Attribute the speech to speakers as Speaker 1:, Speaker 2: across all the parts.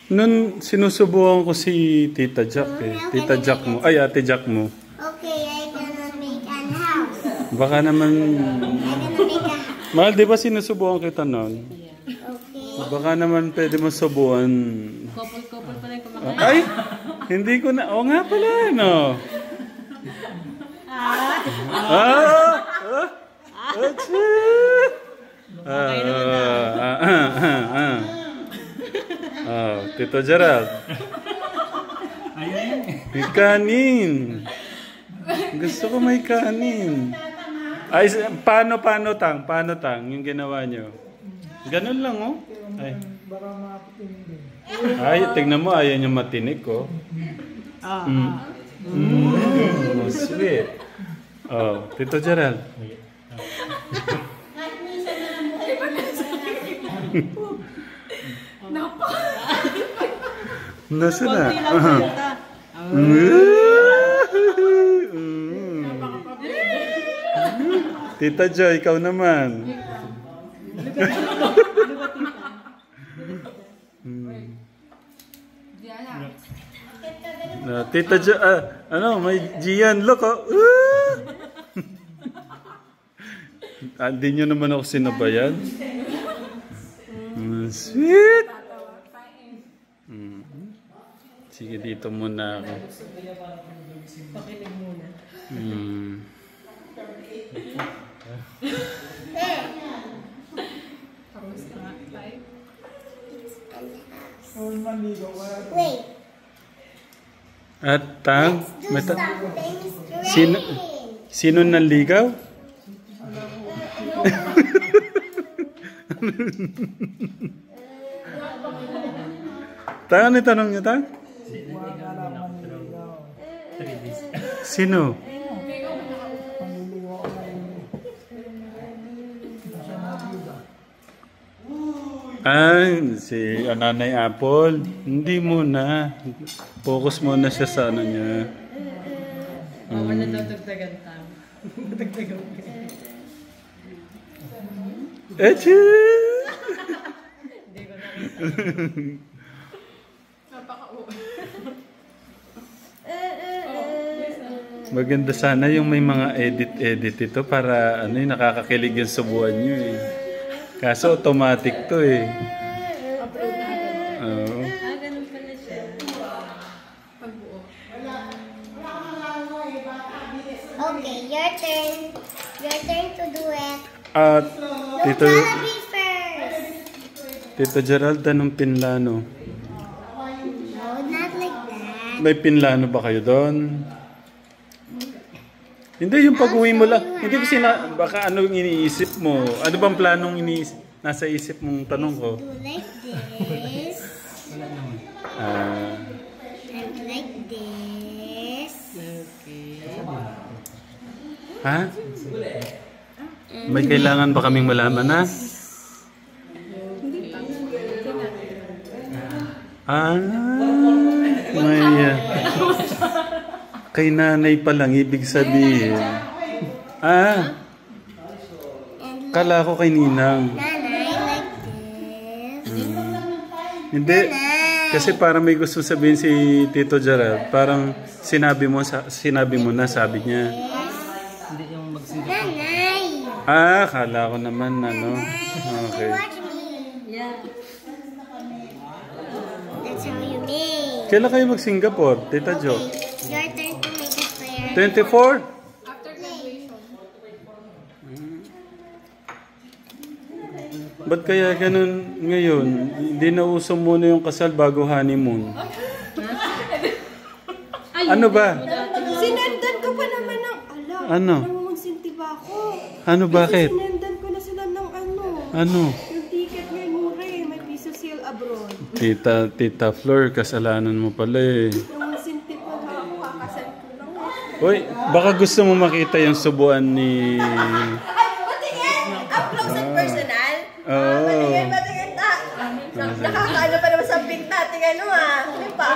Speaker 1: Nun sinusubukan ko si Tita Jack eh. Tita Jack mo. Ay, Ate Jack mo.
Speaker 2: Okay, I'm gonna make an house.
Speaker 1: Baka naman...
Speaker 2: I'm gonna make a house.
Speaker 1: Mahal, di ba sinusubukan kita nun?
Speaker 2: Okay.
Speaker 1: Baka naman pwede mo subukan.
Speaker 3: Couple pa lang kumakain.
Speaker 1: Ay! Hindi ko na... Oo nga pala, no? Tito Gerald. May kanin. Gusto ko may kanin. Ay, paano tang? Paano tang? Yung ginawa nyo. Ganun lang, oh. Ay. Ay, tignan mo. Ayaw nyo matinik, oh. Sweet. Oh, Tito Gerald. Nasa na? Tita Joy, ikaw naman. Tita Joy, ano, may Gian, look, oh. Hindi nyo naman ako sinabayan. Sweet! Sige, dito muna ako.
Speaker 3: Pakinig muna.
Speaker 2: Wait.
Speaker 1: At tang?
Speaker 2: Do something
Speaker 1: Sino nanligaw? Tang, ano tanong niyo, Tang? Sino? Si Nanay Apple. Hindi muna. Focus muna siya sa ano niya.
Speaker 3: Ako na dadagdagan Tang. Dadagdagan ko.
Speaker 1: Echi!
Speaker 3: Hindi ko nakita.
Speaker 1: Maganda sana yung may mga edit ito para ano yung nakakakilig yung subuan nyo eh. Kaso automatic to eh. Oo.
Speaker 3: Ganun pala siya. Pagbuo.
Speaker 2: Okay, your turn. Your turn to do it.
Speaker 1: At
Speaker 2: Look, be first.
Speaker 1: Tito Gerald, anong pinlano?
Speaker 2: No, not like that.
Speaker 1: May pinlano ba kayo doon? Hindi, yung pag-uwi mo lang. Hindi kasi baka ano yung iniisip mo. Ano bang planong nasa isip mong tanong ko?
Speaker 2: Do like this. And like this.
Speaker 3: Okay.
Speaker 1: Ha? May kailangan ba kaming malaman na? May kay nanay pa lang ibig sabihin. Kala ko kay Ninang.
Speaker 2: Nanay, like this.
Speaker 1: Hindi. Kasi parang may gusto sabihin si Tito Gerald. Parang sinabi mo na, sabi niya.
Speaker 3: Hindi yung magsinggap.
Speaker 2: Nanay.
Speaker 1: Kala ko naman ano. Okay.
Speaker 2: Watch me.
Speaker 3: Yeah.
Speaker 2: That's how you make.
Speaker 1: Kailan kayo mag-Singapore, Tita Jo?
Speaker 2: Your turn to make it fair.
Speaker 1: 24?
Speaker 2: After graduation.
Speaker 1: Ba't kaya ganun ngayon? Hindi na uso muna yung kasal bago honeymoon. Ano ba?
Speaker 4: Sinendan ko pa naman ng
Speaker 1: Ano?
Speaker 4: Nangungunsinti ba ako?
Speaker 1: Ano, bakit?
Speaker 4: Sinendan ko na sila ng
Speaker 1: Ano?
Speaker 4: yung ticket ngayon mura eh. May piso sale abroad.
Speaker 1: Tita Flor, kasalanan mo pala eh.
Speaker 4: Nangungunsinti pa nga ako. Kakasal ko lang eh.
Speaker 1: Uy, baka gusto mo makita yung subuan ni...
Speaker 4: Ay, patingin! Up close and personal?
Speaker 1: Oo.
Speaker 4: Patingin ta. Nakakaano pa naman sa pink natin ano Ano pa?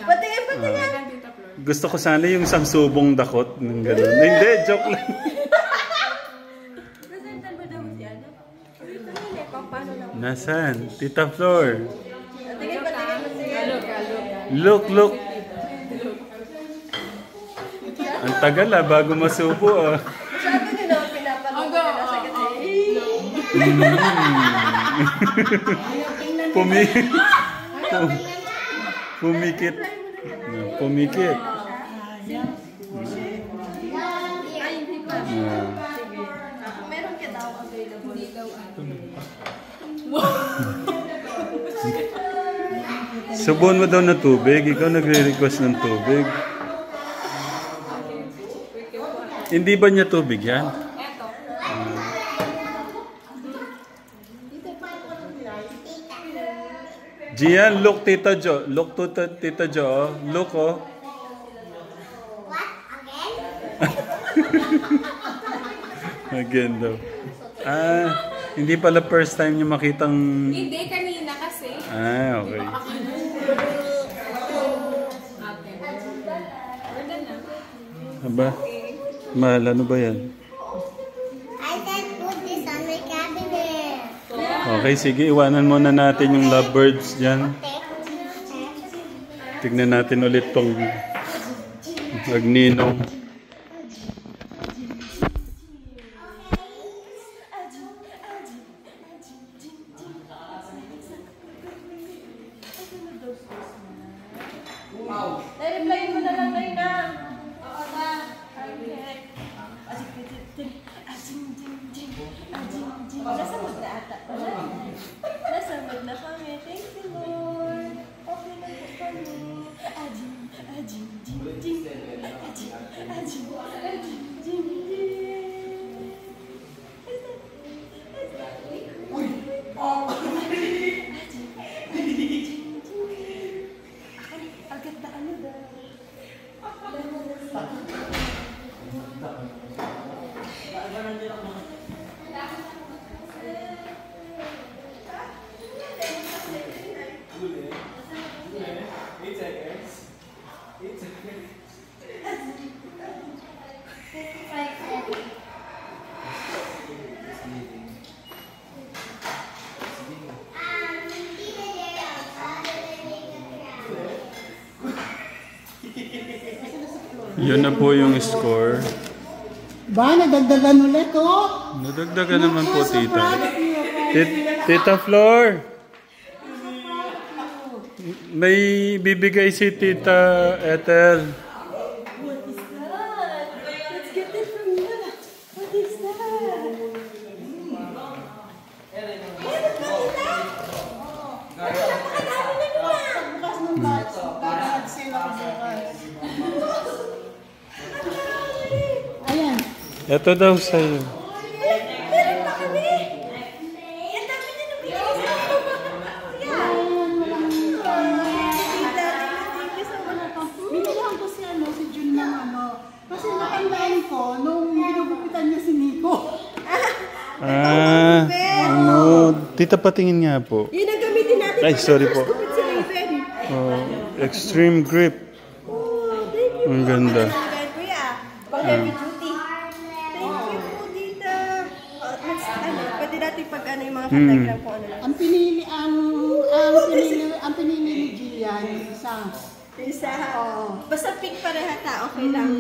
Speaker 4: Patingin.
Speaker 1: Gusto ko sana yung sangsubong dakot ng gano'n. Hindi, joke lang.
Speaker 4: Presentan mo daw Paano lang?
Speaker 1: Nasaan? Tita Flor.
Speaker 4: Tingin pa, tingin.
Speaker 1: Look, look. Ang tagal bago masubo
Speaker 4: Masyado nyo na pinapanood ka na sa gabi.
Speaker 1: Pumikit. Pumikit.
Speaker 4: Meron ka daw available.
Speaker 1: Subuan mo daw na tubig. Ikaw nagre-request ng tubig. Hindi ba niya tubig yan? Gian, look Tita Jo. Look to Tita Jo. Look
Speaker 2: What? Again?
Speaker 1: Again daw. Hindi pala first time niyo makitang...
Speaker 3: Hindi, kanina kasi.
Speaker 1: Okay. Aba? Mahal, ano ba yan?
Speaker 2: I said put this on my cabinet.
Speaker 1: Okay, sige. Iwanan muna natin yung lovebirds dyan. Tignan natin ulit tong magninong.
Speaker 4: Na-reply mo na lang ngayon na. Oo na. Okay. Nasamod na ata pala. Nasamod na kami. Thank you, Lord. Okay na po kami. Agad na ano daw.
Speaker 1: Yun na po yung score.
Speaker 5: Ba, nadagdagan ulit, oh.
Speaker 1: Nadagdagan naman po, Tita. Tita Flor! May bibigay si Tita Ethel.
Speaker 4: What is that? Let's get it from you. What is that?
Speaker 5: Bukas ng box. Sale ako bukas. Ayan.
Speaker 1: Ito daw sa'yo.
Speaker 4: Meron pa kami. Ang dami na nabigay sa
Speaker 5: Binigyan ko si Jun ng kasi nakandaan ko nung ginugupitan niya si Nico.
Speaker 1: Tita, patingin nga po.
Speaker 4: Yun ang gamitin natin.
Speaker 1: Ay, sorry po.
Speaker 4: Kupit si Raven.
Speaker 1: Extreme grip.
Speaker 4: Oh, thank you.
Speaker 1: Ang ganda.
Speaker 4: Kuya, pang heavy duty. Thank you po, tita. Pwede natin pag ano yung mga katagram ko ano lang.
Speaker 5: Ang pinili ni Gian isa.
Speaker 4: Isa, basta pink parehata, okay lang.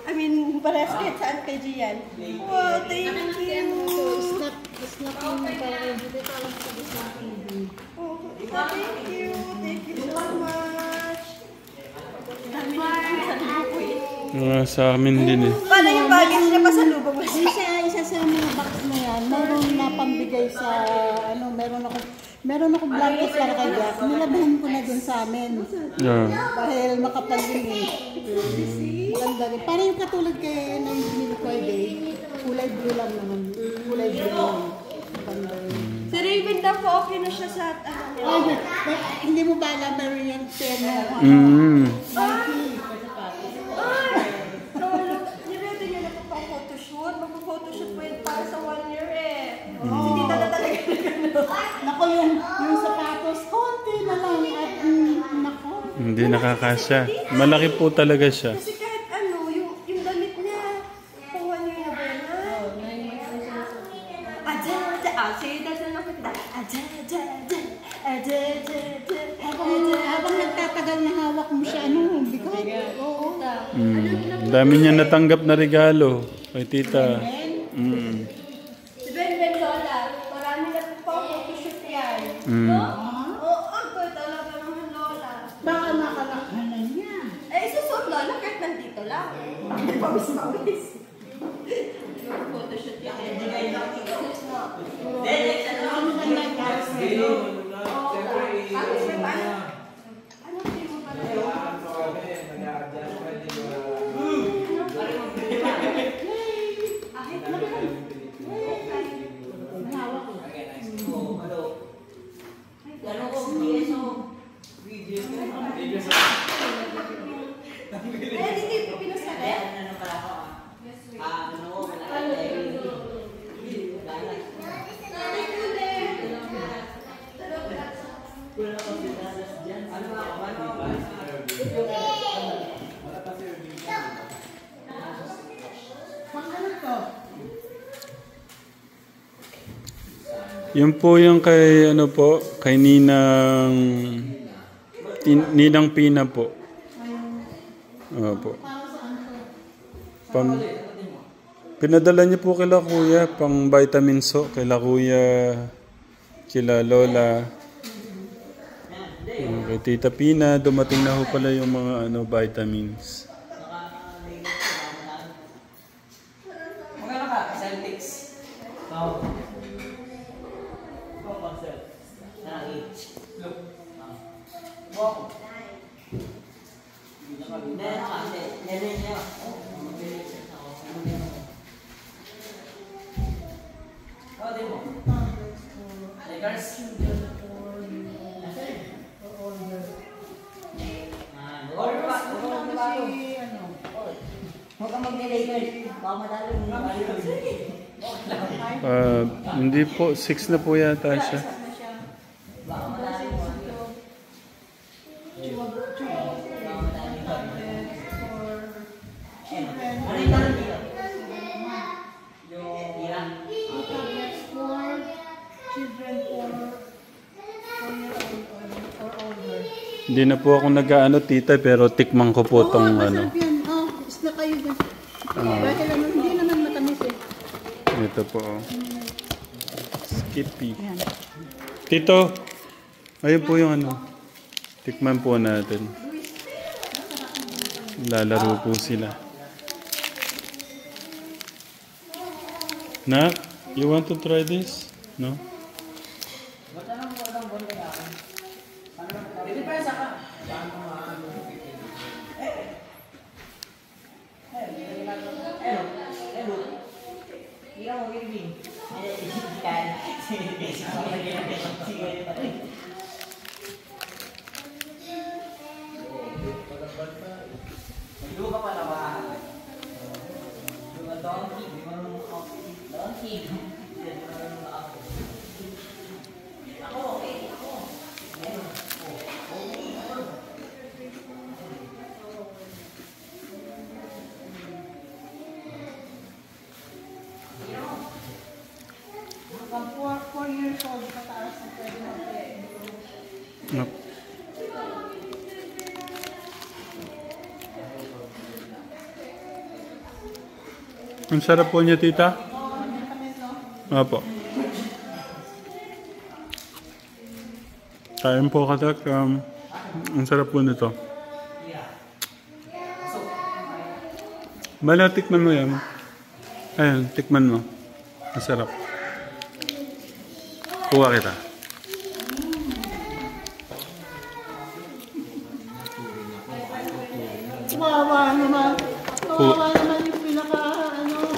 Speaker 4: I mean, parehas kahit saan kay Gian. Wow, thank you.
Speaker 5: Snap yung para dito lang sa snapping.
Speaker 4: Oh, thank you. Thank you so much. Dami na sa lubo eh.
Speaker 1: Sa amin din eh.
Speaker 4: Paano yung baggage niya pa sa lubong mo?
Speaker 5: Isa sa mga box na yan, meron na pambigay sa, meron ako blanket para kay Jack. Nilabahan ko na dun sa amin.
Speaker 1: Yeah.
Speaker 5: Dahil makapal din eh. Ganda rin. Parang yung katulad kay na yung binili ko ay kulay blue lang naman. Kulay blue lang. Ganda rin.
Speaker 4: Si Raven daw po okay na siya sa ano.
Speaker 5: Ay, hindi mo ba alam meron yung terno?
Speaker 4: Ay! Ni Raven yun na po pang photoshoot. Magpo-photoshoot po yun para sa 1 year eh. Hindi na talaga
Speaker 5: Nako yung sapatos, konti na lang at nako.
Speaker 1: Hindi nakakasya. Malaki po talaga siya.
Speaker 4: Kasi kahit ano, yung damit niya, pang 1 year na ba yan? Sige, dadaan ako kita.
Speaker 5: Habang nagtatagal na hawak mo siya, ano, bigat. Oo.
Speaker 1: Dami niya natanggap na regalo kay tita.
Speaker 4: Si Ben Lola, marami na po photoshoot yan. Oo, talaga naman Lola.
Speaker 5: Baka nakalakanan niya.
Speaker 4: Isusuot Lola kahit nandito lang. Pawis-pawis. Photoshoot yan.
Speaker 1: Yun po yung kay ano po, kay Ninang Pina po. Opo. Pinadala niyo po kila kuya pang vitamins so kila kuya, kila lola. Kay Tita Pina dumating na ho pala yung mga ano vitamins.
Speaker 6: Magkano ka? Celtics.
Speaker 1: Hindi po, 6 na po yata siya. Hindi na po ako nag-ano tita pero tikman ko po tong ano.
Speaker 5: Masarap yan. Isla kayo dyan. Dahil ano, hindi naman matamis eh.
Speaker 1: Ito po. Skippy. Tito, ayun po yung ano. Tikman po natin. Lalaro po sila. Nak, you want to try this? No?
Speaker 5: Pag 4 years old, pataas na pwede mag-play.
Speaker 1: Nope. Ang sarap po niya, tita? Opo. Kain po katak. Ang sarap po nito. Bala, tikman mo yan. Ayan, tikman mo. Ang sarap. Kuha kita.
Speaker 5: Wawa naman. Wawa naman yung pinaka, ano.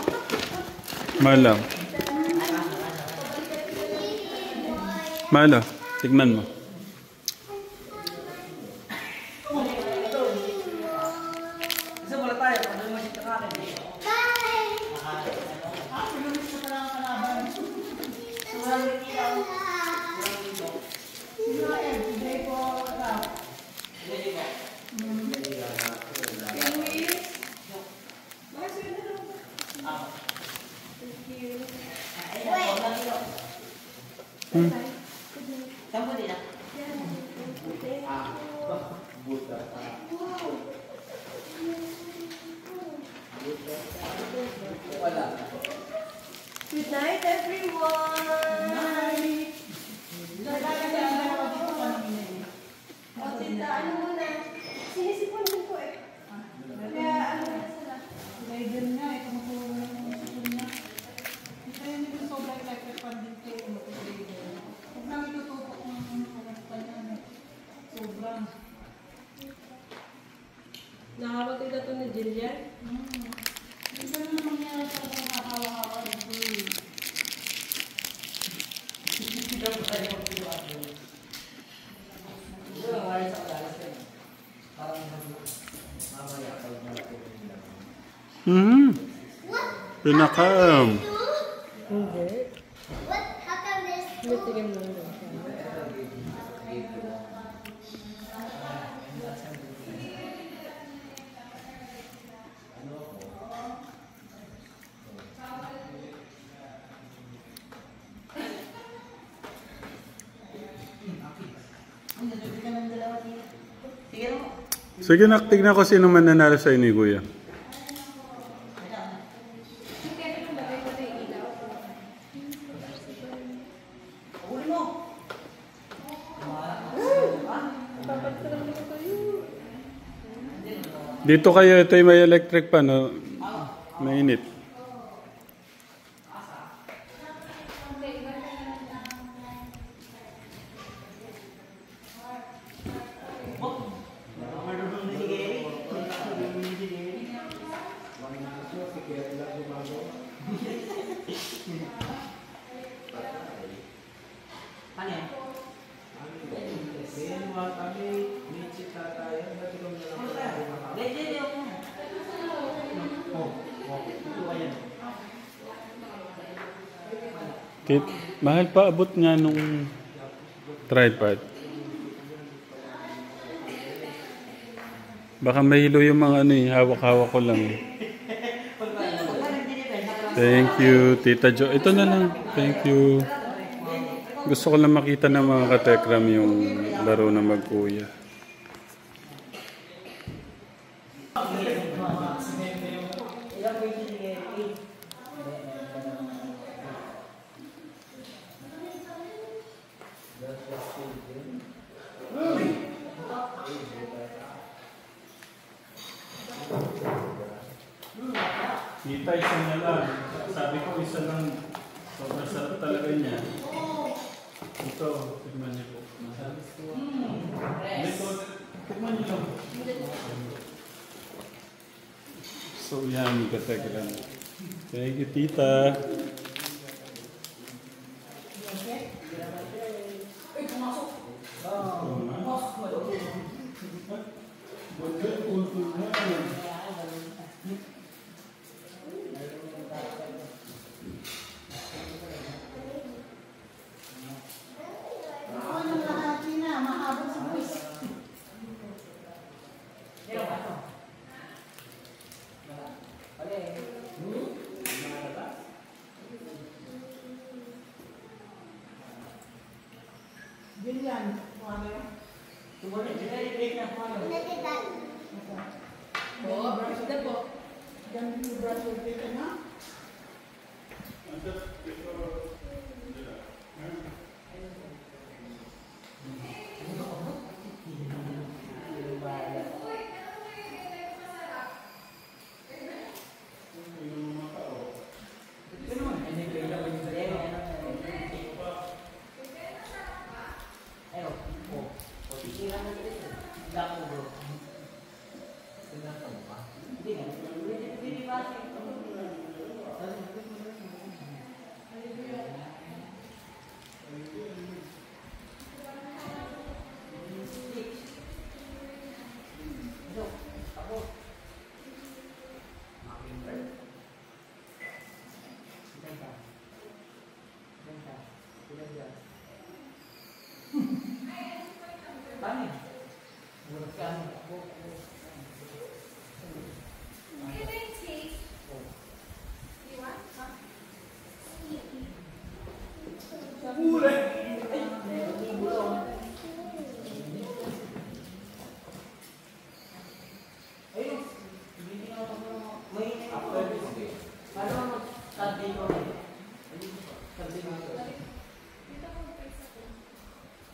Speaker 1: Mala. Mala, tignan mo.
Speaker 6: Kamu din ah. Wala.
Speaker 4: Good night, everyone! O, tita, ano muna? Sinisipon din ko eh. Kaya, ano na sila?
Speaker 5: Rider nga, tumutulong na yung sipon na. Ito yun yung sobrang electric pan din kayo, mag-rider. Huwag namin tututok ng pagkakpan yan. Sobrang.
Speaker 4: Nakapatid na ito ni Jillian.
Speaker 5: Isa na naman yan sa hawa-hawa.
Speaker 1: Pinakam.
Speaker 2: What? How come this?
Speaker 1: Sige nak, tignan ko sino man nanalo sa inyo, kuya. Dito kayo, ito yung may electric pa, no? Mainit. Kit, mahal pa abot nga nung tripod. Baka mahilo yung mga ano eh, hawak-hawak ko lang. Thank you, Tita Jo. Ito na lang. Thank you. Gusto ko lang makita ng mga katekram yung laro ng mag-kuya. Kita isa na lang. Sabi ko isa lang. Sobrang sarap talaga niya. Ito, tignan niyo po. Ito, tignan niyo lang. So yan, katekram. Thank you, Tita.
Speaker 5: Ganyan. Ganyan yung brush your teeth na.
Speaker 2: Huli!
Speaker 6: Sabi mo ito.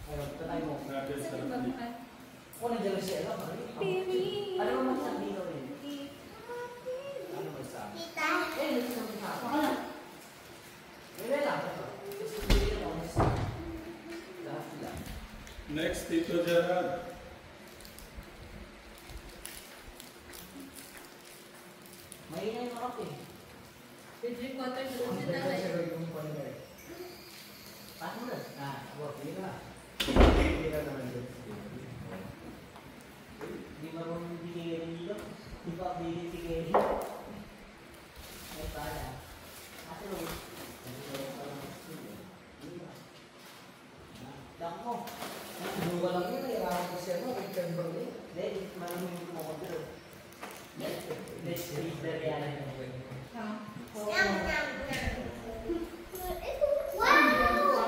Speaker 6: Ayun, tatay mo. Kung nandiyan siya, ano ba? Ano ba masyadong dito rin? Ano ba sa?
Speaker 2: Tita.
Speaker 6: Nagsasabi sa ako. Baka lang. Wala lang. Tapos hindi na ako sa lahat sila.
Speaker 1: Next, Tito Gerard.
Speaker 6: Maingay mo ako eh. Paano na? Okay na. Di ba mo bigay rin dito? Di ba bigay si Kelly? Ay pala. Ate mo. Dako. Dua lang yun. Nailangan ko siya mo. Hindi, malaming mo ko doon. Let's read the reality.
Speaker 2: Yum, yum, yum. Wow!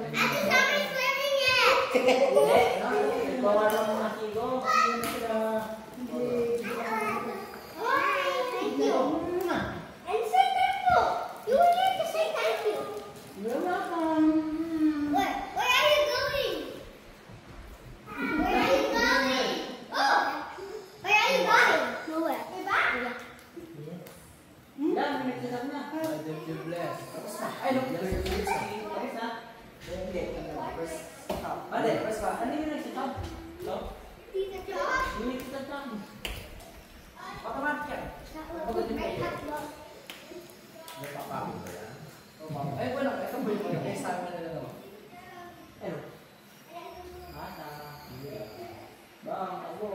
Speaker 2: Ate Summer's wearing it!
Speaker 6: Bawa lang mga tigo.
Speaker 2: Hi, thank you. And say thank you. You were here to say thank you.
Speaker 5: You're welcome.
Speaker 2: Where are you going? Where are you going? Oh! Where are you going? Nowhere. You're back?
Speaker 6: Yan, may nagsasabi na. Ay, no. Ayos na. Hindi. Ate, first pa. Ano yung nagsitap? So?
Speaker 2: Tita Josh?
Speaker 6: Yung nagsitap. Automatic yan.
Speaker 2: May hotdog.
Speaker 6: Ay, bueno. Ito po yung next time na lang ako. Ayun. Mata. Bang, ako.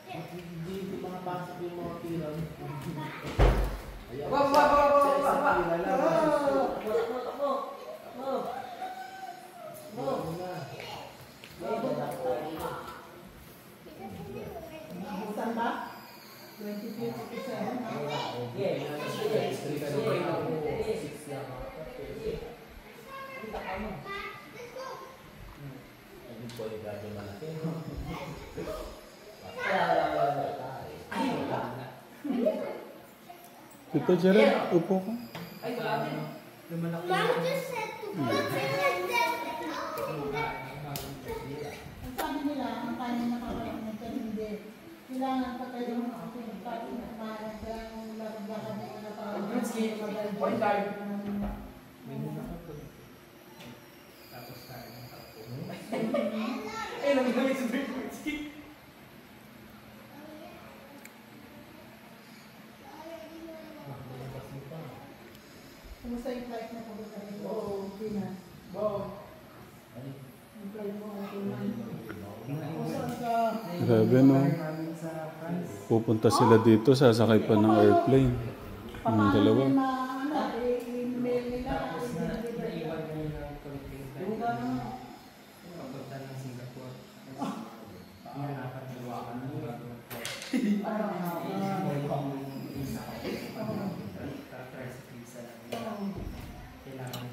Speaker 6: Hindi mga pasok yung mga tiram.
Speaker 5: Bukan ba? 2357.
Speaker 1: Tito Gerard, upo ka.
Speaker 6: Ay, grabe.
Speaker 2: Mom just said to put it like that.
Speaker 5: Ang sabi nila, ang tayo nakakarating ng hindi. Kailangan pa kayo ng pati na kumain. Kailangan lakad-lakad na ito para
Speaker 6: Point guard. Ay, nagmamit sa Berkutski.
Speaker 5: Kumusta yung flight na papunta rin? Oo, Pinas. Yung flight mo, okay man. Kung saan ka?
Speaker 1: Grabe no. Pupunta sila dito, sasakay pa ng airplane. Yung dalawa.
Speaker 5: I-mail nila.
Speaker 6: Kailangan